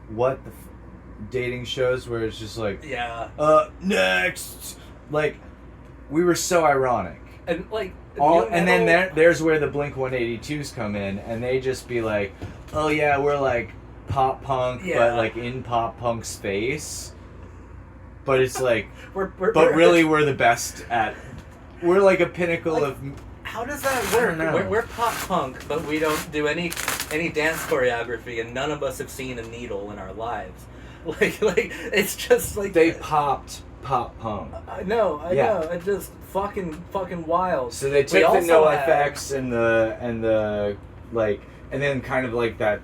what the dating shows where it's just like, Next! Like, we were so ironic. And, like, and then there's where the Blink-182s come in, and they just be like, oh yeah, we're like pop punk, but like in pop punk's face. But it's like, but really we're the best at, we're like a pinnacle like, of... How does that work? We're pop punk, but we don't do any dance choreography, and none of us have seen a needle in our lives. Like it's just like... They popped pop punk. I know. It's just fucking wild. So they took the NoFX and the like, and then kind of like that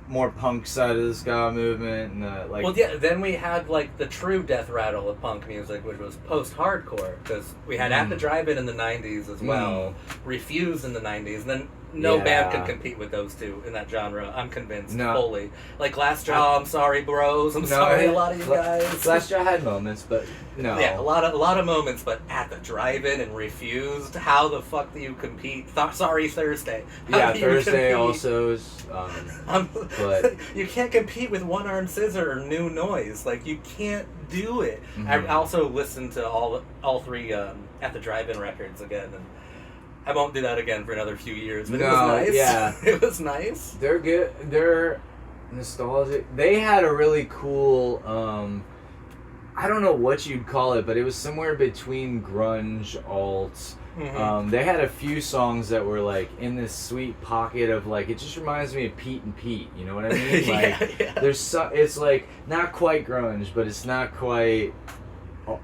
more punk side of the ska movement and the like. Well, yeah. Then we had like the true death rattle of punk music, which was post-hardcore, because we had At the Drive-In in the '90s as well, Refuse in the '90s, and then no band could compete with those two in that genre. I'm convinced fully. Like Glassjaw, I'm sorry, bros. I'm sorry, a lot of you guys. Glassjaw had moments, but no. Yeah, a lot of moments, but At the Drive-In and Refused, how the fuck do you compete? Sorry, Thursday. How Thursday also is. But you can't compete with One Armed Scissor or New Noise. Like, you can't do it. I also listened to all three At the Drive-In records again, and I won't do that again for another few years. But it was nice. Yeah. It was nice. They're good. They're nostalgic. They had a really cool, I don't know what you'd call it, but it was somewhere between grunge, alt. They had a few songs that were like in this sweet pocket of like, it just reminds me of Pete and Pete, you know what I mean? Like, there's it's like not quite grunge, but it's not quite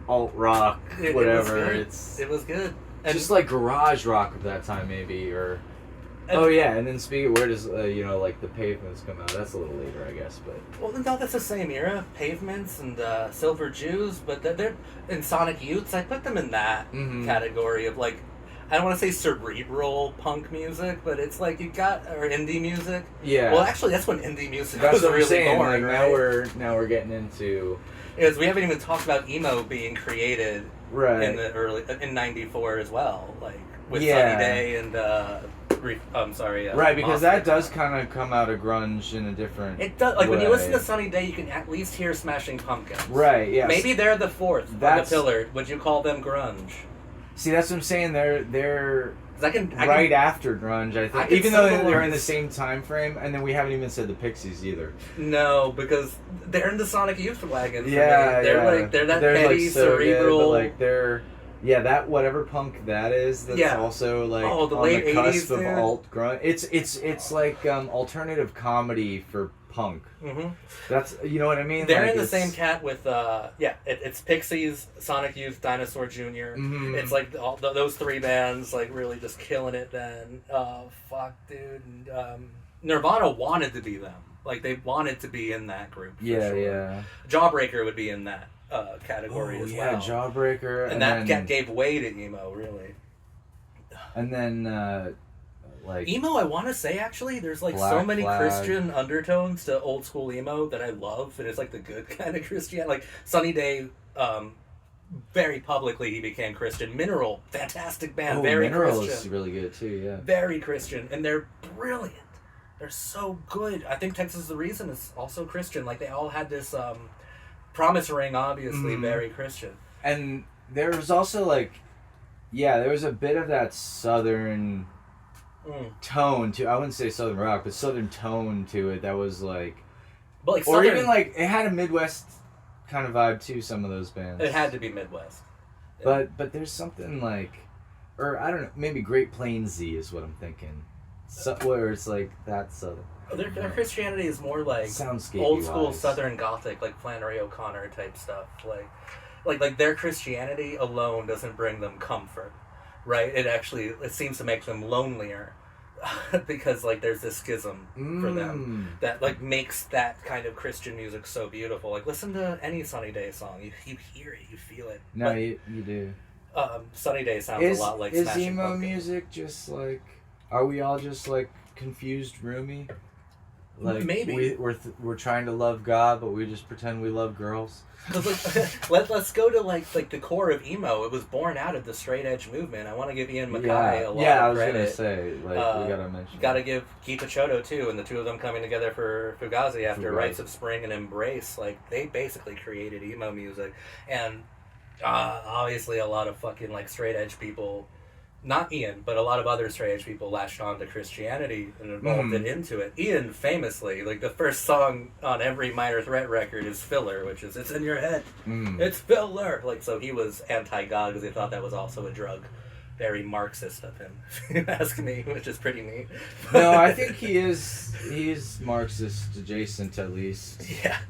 alt rock, whatever. It was good. And just like garage rock of that time, maybe, or and then speaking, where does like the Pavements come out? That's a little later, I guess, but no, that's the same era. Pavements and Silver Jews, but they're in Sonic Youths. I put them in that category of like, I don't want to say cerebral punk music, but it's like or indie music. Yeah. Well, actually, that's when indie music was really saying, born. Like, right? now we're getting into. Because we haven't even talked about emo being created in the in '94 as well, like with Sunny Day and right, because that does kind of come out of grunge in a different. It does. Like when you listen to Sunny Day, you can at least hear Smashing Pumpkins. Right. Yeah. Maybe they're the fourth on the pillar. Would you call them grunge? See, that's what I'm saying. They're I after grunge, I think. Even though they're in the same time frame, and then we haven't even said the Pixies either. No, because they're in the Sonic Youth wagon. Yeah, they're that petty, like, so cerebral. Good, but like they're that whatever punk that is. That's also like the on late the cusp 80s, of alt grunge. It's like alternative comedy for punk. That's, you know what I mean. They're like, in the same cat with it's Pixies, Sonic Youth, Dinosaur Jr. It's like those three bands like really just killing it. Then dude, and, Nirvana wanted to be them. Like they wanted to be in that group. Yeah. Jawbreaker would be in that category as well. Jawbreaker, and that gave way to emo, really. And then. Like emo, I want to say, actually, there's like so many Christian undertones to old school emo that I love, and it's like the good kind of Christianity. Like Sunny Day, very publicly he became Christian. Mineral, fantastic band, very Mineral Christian. Is really good too, yeah. Very Christian, and they're brilliant. They're so good. I think Texas is the Reason is also Christian. Like they all had this promise ring, obviously, very Christian. And there was also like, there was a bit of that southern tone to, I wouldn't say southern rock, but southern tone to it that was like, but like or even like it had a Midwest kind of vibe too. Some of those bands, it had to be Midwest. But there's something like, or I don't know, maybe Great Plainsy is what I'm thinking. Where it's like that southern. Their Christianity is more like old school Southern Gothic, like Flannery O'Connor type stuff. Like their Christianity alone doesn't bring them comfort. Right, it seems to make them lonelier because like there's this schism for them that like makes that kind of Christian music so beautiful. Like listen to any Sunny Day song, you hear it, you feel it. No, you do. Sunny Day sounds a lot like Smashing emo Pumpkins. Music just like? Are we all just like confused roomie? Like Maybe. we're trying to love God, but we just pretend we love girls. Because let's go to like the core of emo. It was born out of the straight edge movement. I want to give Ian Mackay a lot of credit. Yeah, I was gonna say, like, we gotta mention. Gotta give Guy Picciotto too, and the two of them coming together for Fugazi after Rites of Spring and Embrace. Like, they basically created emo music, and obviously a lot of fucking like straight edge people. Not Ian, but a lot of other straight edge people latched on to Christianity and evolved it into it. Ian famously, like, the first song on every Minor Threat record is Filler, which is, it's in your head. It's filler! Like, so he was anti-God because he thought that was also a drug. Very Marxist of him, if you ask me, which is pretty neat. No, I think he's Marxist adjacent at least. Yeah,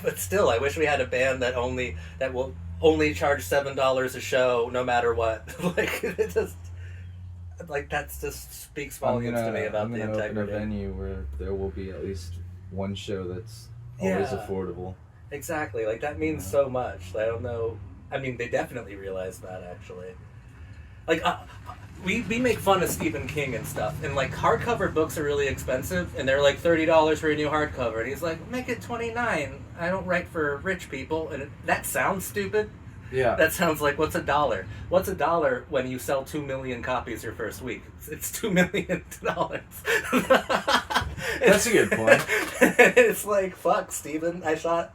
but still, I wish we had a band that will only charge $7 a show, no matter what. Like, it just... Like, that just speaks volumes to me about the integrity. I'm gonna open a venue where there will be at least one show that's always affordable. Exactly. Like, that means so much. I don't know. I mean, they definitely realize that, actually. Like, we make fun of Stephen King and stuff, and, like, hardcover books are really expensive, and they're, like, $30 for a new hardcover, and he's like, make it $29. I don't write for rich people, and that sounds stupid. Yeah. That sounds like, what's $1? What's $1 when you sell 2 million copies your first week? It's $2 million. That's a good point. It's like, fuck, Steven. I thought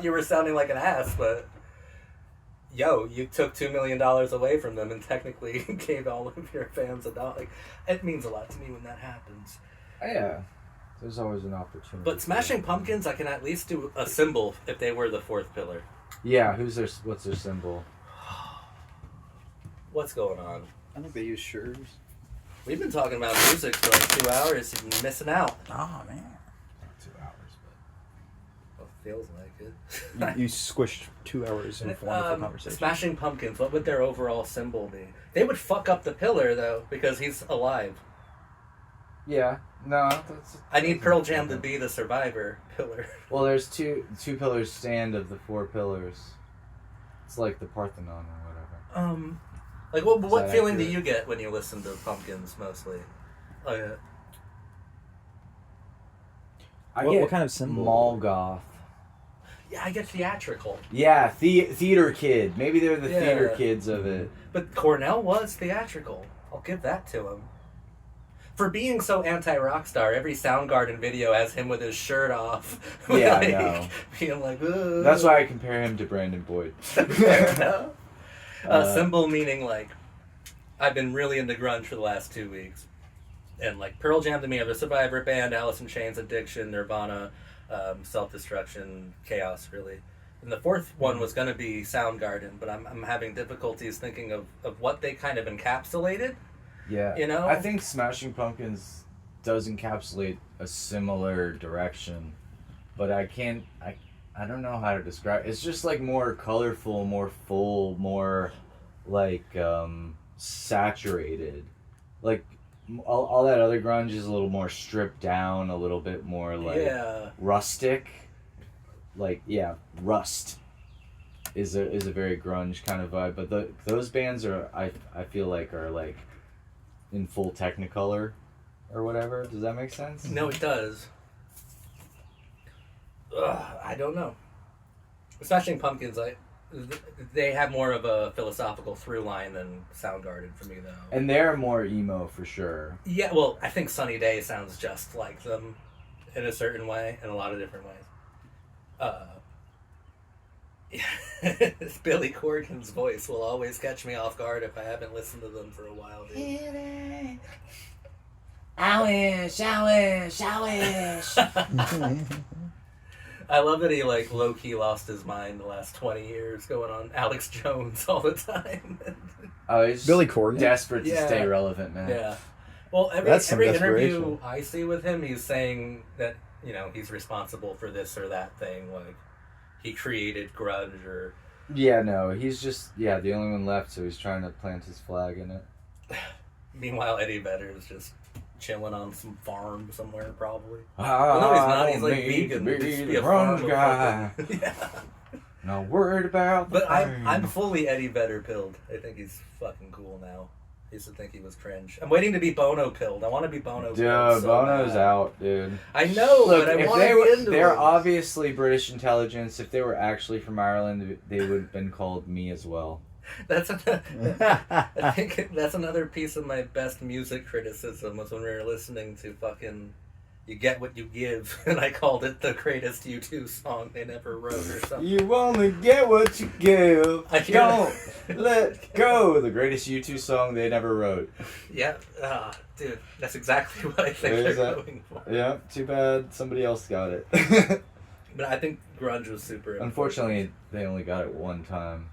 you were sounding like an ass, but yo, you took $2 million away from them and technically gave all of your fans $1. Like, it means a lot to me when that happens. Yeah. There's always an opportunity. But Smashing Pumpkins, I can at least do a symbol if they were the fourth pillar. Yeah, what's their symbol? What's going on? I think they use shirts. We've been talking about music for like 2 hours. You've been missing out. Oh, man. Not 2 hours, Well, it feels like it. You squished 2 hours in a wonderful conversation. Smashing Pumpkins, what would their overall symbol be? They would fuck up the pillar, though, because he's alive. Yeah. No, I need Pearl Jam to be the survivor pillar. Well, there's two pillars stand of the 4 pillars. It's like the Parthenon or whatever. Like, what feeling do you get when you listen to Pumpkins, mostly? Oh, yeah. What kind of symbol? Mall goth. Yeah, I get theatrical. Yeah, theater kid. Maybe they're the theater kids of it. But Cornell was theatrical. I'll give that to him. For being so anti-Rockstar, every Soundgarden video has him with his shirt off. Yeah, like, I know. Being like, ugh. That's why I compare him to Brandon Boyd. Fair enough. Symbol meaning, like, I've been really into grunge for the last 2 weeks. And, like, Pearl Jam to me are the Survivor band, Alice in Chains, Addiction, Nirvana, Self-Destruction, Chaos, really. And the fourth one was going to be Soundgarden, but I'm having difficulties thinking of what they kind of encapsulated. Yeah. You know? I think Smashing Pumpkins does encapsulate a similar direction, but I don't know how to describe it. It's just like more colorful, more full, more like saturated. Like all that other grunge is a little more stripped down, a little bit more like rustic. Like, yeah, Rust is a very grunge kind of vibe, but those bands are I feel like are like in full Technicolor or whatever. Does that make sense? No, it does. I don't know. Smashing Pumpkins, they have more of a philosophical through line than Soundgarden for me, though. And they're more emo for sure. Yeah, well, I think Sunny Day sounds just like them in a certain way, in a lot of different ways. Billy Corgan's voice will always catch me off guard if I haven't listened to them for a while, dude. I wish. I love that he, like, low-key lost his mind the last 20 years going on Alex Jones all the time. Oh, he's Billy Corgan? desperate to stay relevant, man. Yeah. Well, every interview I see with him, he's saying that, you know, he's responsible for this or that thing, like, he created grunge or... Yeah, no, he's just, the only one left, so he's trying to plant his flag in it. Meanwhile, Eddie Vedder's just chilling on some farm somewhere, probably. Well, no, he's not. He's like vegan. Be Just the be a grunge farmer. guy. Yeah. Not worried about the But fame. I'm fully Eddie Vedder pilled. I think he's fucking cool now. I used to think he was cringe. I'm waiting to be Bono pilled. I want to be Bono Dude, pilled. So Bono's bad. out, dude. I know, Look, but I if want to get into they're it. obviously British intelligence. If they were actually from Ireland, they would have been called me as well. I think that's another piece of my best music criticism was when we were listening to fucking You Get What You Give, and I called it the greatest U2 song they never wrote or something. You only get what you give. I hear Don't let go. The greatest U2 song they never wrote. Yeah, dude, that's exactly what I think There's they're that. going for. Yeah, too bad somebody else got it. But I think grunge was super important. Unfortunately, they only got it one time.